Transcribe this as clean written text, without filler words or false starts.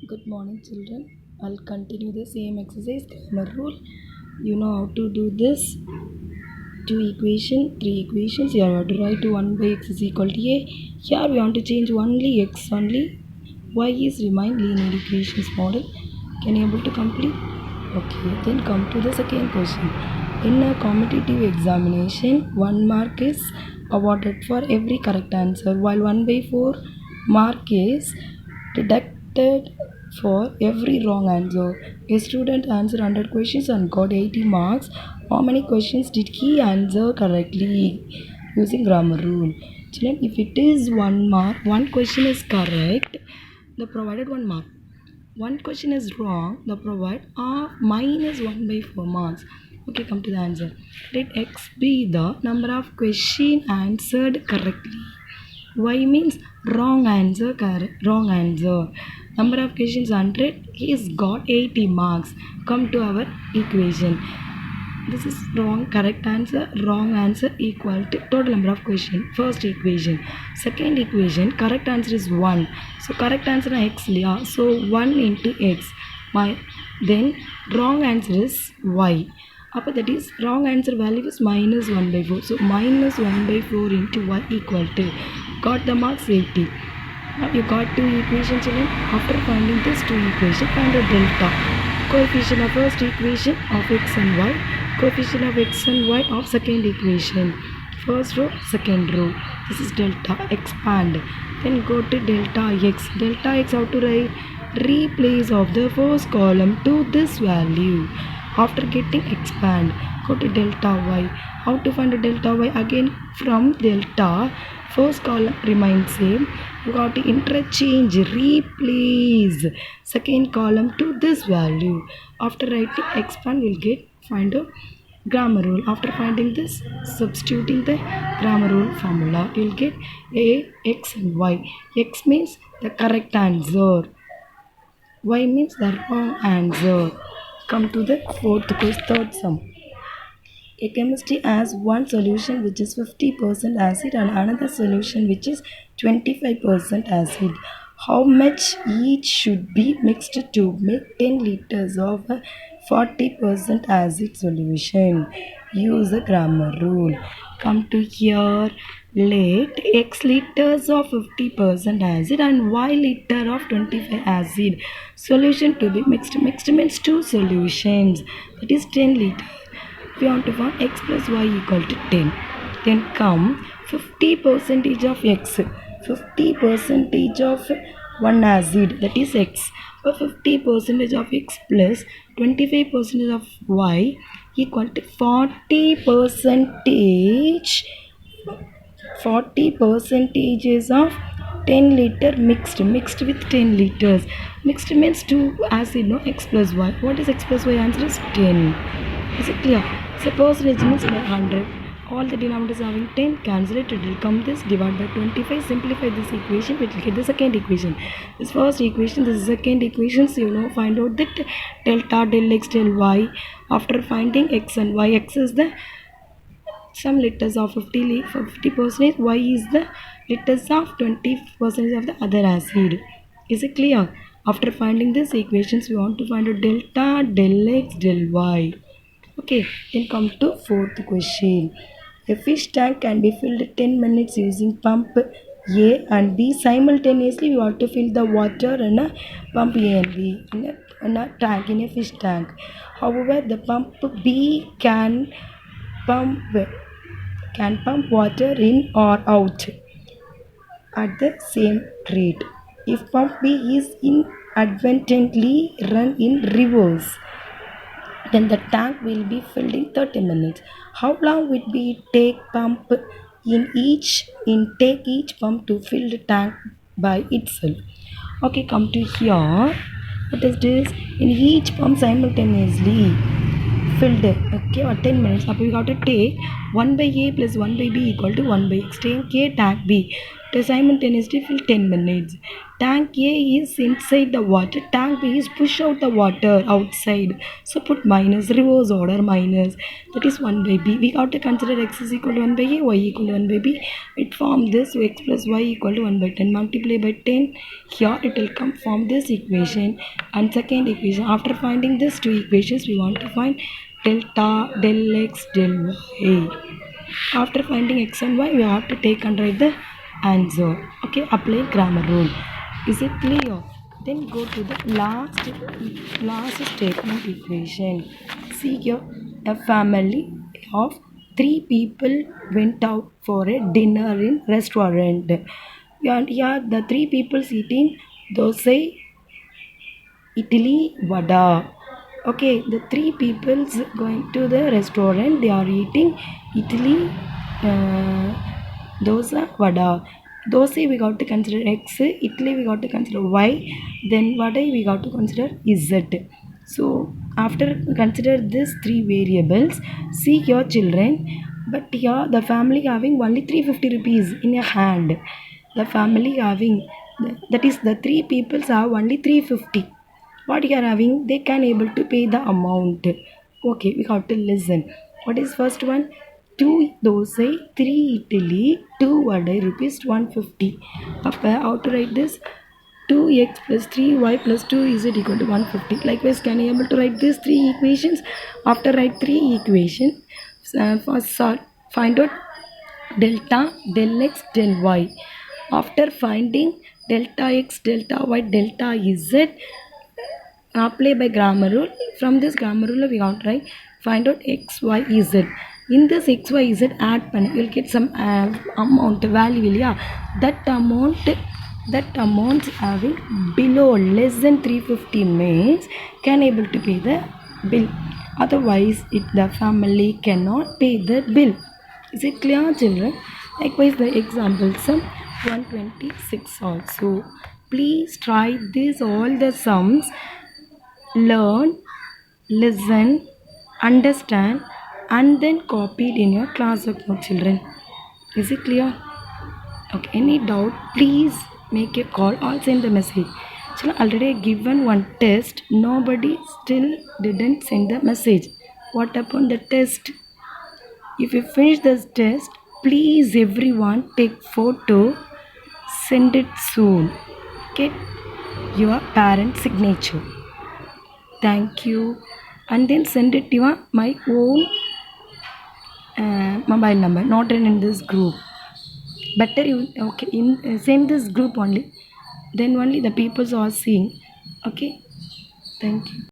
Good morning, children. I'll continue the same exercise. Grammar rule. You know how to do this. Two equation, three equations. Here we have to write 1 by x is equal to a. Here we want to change only x only. Y is remain linear equations model. Can you able to complete? Okay. Then come to the second question. In a competitive examination, 1 mark is awarded for every correct answer, while 1 by 4 mark is deducted for every wrong answer. A student answered 100 questions and got 80 marks. How many questions did he answer correctly? Using grammar rule. Children, if it is 1 mark, one question is correct, the provided 1 mark. One question is wrong, the provide minus 1 by 4 marks. Okay, come to the answer. Let x be the number of questions answered correctly. Y means wrong answer, wrong answer. Number of questions 100, he's got 80 marks. Come to our equation. This is wrong, correct wrong answer equal to total number of questions. First equation. Second equation, correct answer is 1. So correct answer is x liya. So 1 into x. Then wrong answer is y. That is wrong answer value is minus 1 by 4. So minus 1 by 4 into y equal to, got the marks 80. Now you got two equations, children. After finding this two equations, find a delta. Coefficient of first equation of x and y. Coefficient of x and y of second equation. First row, second row. This is delta. Expand. Then go to delta x. Delta x, how to write? Replace of the first column to this value. After getting expand, go to delta y. How to find a delta y? Again from delta, first column remains same. You got to interchange, replace second column to this value. After writing expand, we'll get find a grammar rule. After finding this, substituting the grammar rule formula, you'll get a, x and y. X means the correct answer. Y means the wrong answer. Come to the third sum. A chemistry has one solution which is 50% acid and another solution which is 25% acid. How much each should be mixed to make 10 liters of a 40% acid solution? Use the grammar rule. Come to here. Let x liters of 50% acid and y liter of 25 acid solution to be mixed. Mixed means two solutions. That is 10 liters. We want to find x plus y equal to 10. Then come 50% of x. 50% of one acid, that is x. 50% of x plus 25% of y equal to 40 percentages of 10 liter mixed with 10 liters. Mixed means two acid, no? X plus y. What is x plus y? Answer is 10. Is it clear? Suppose percentage means 100. All the denominators having 10, cancel it. It will come this, divide by 25. Simplify this equation, we will get the second equation. This first equation, this is second equation. So find out that delta, del x, del y. After finding x and y, x is the some liters of 50%, y is the liters of 20% of the other acid. Is it clear? After finding these equations, we want to find a delta, del x, del y. Okay, then come to fourth question. A fish tank can be filled 10 minutes using pump A and B. Simultaneously, we want to fill the water in a pump A and B in a fish tank. However, the pump B can pump water in or out at the same rate. If pump B is inadvertently run in reverse, then the tank will be filled in 30 minutes. How long would it take take each pump to fill the tank by itself? Okay, come to here. What is this? In each pump simultaneously filled, okay, or 10 minutes. Now we got to take 1 by A plus 1 by B equal to 1 by X. Take A, tank B. simultaneously fill 10 minutes. Tank A is inside the water, tank B is push out the water outside. So put minus, reverse order minus. That is 1 by B. We got to consider x is equal to 1 by A, y equal to 1 by B. It form this, so x plus y equal to 1 by 10. Multiply by 10. Here it will come from this equation. And second equation. After finding these two equations, we want to find delta, del x, del y. After finding x and y, we have to take and write the answer. Okay, apply grammar rule. Is it clear? Then go to the last statement equation. See here, a family of 3 people went out for a dinner in restaurant. And here the 3 people eating dosai, idli, vada. Okay, the 3 people's going to the restaurant. They are eating idli, dosa, vada. Dosa we got to consider x, idli we got to consider y, then vada we got to consider z. So after consider these 3 variables, see your children. But here the family having only 350 rupees in a hand. The family having, that is the 3 peoples have only 350. What you are having, they can able to pay the amount. Okay, we have to listen. What is first one? 2 dosa, 3 idli, 2 vada, rupees 150. How to write this? 2x plus 3y plus 2 is it equal to 150. Likewise, can you able to write these 3 equations? After write 3 equations, first find out delta, del x, del y. After finding delta x, delta y, delta z, apply by grammar rule. From this grammar rule we have to write find out x, y, z. In this x, y, z add panna, you will get some amount value. Yeah, that amount having below less than 350 means can able to pay the bill. Otherwise, the family cannot pay the bill. Is it clear, children? Likewise, the example sum 126 also. Please try this all the sums. Learn, listen, understand, and then copy it in your classwork note, children. Is it clear? Okay, any doubt, please make a call or send the message. Children, already given one test, nobody still didn't send the message. What upon the test? If you finish this test, please everyone take photo, send it soon. Okay, your parent signature. Thank you. And then send it to my own mobile number, not in this group. Better you send this group only. Then only the people are seeing. Okay. Thank you.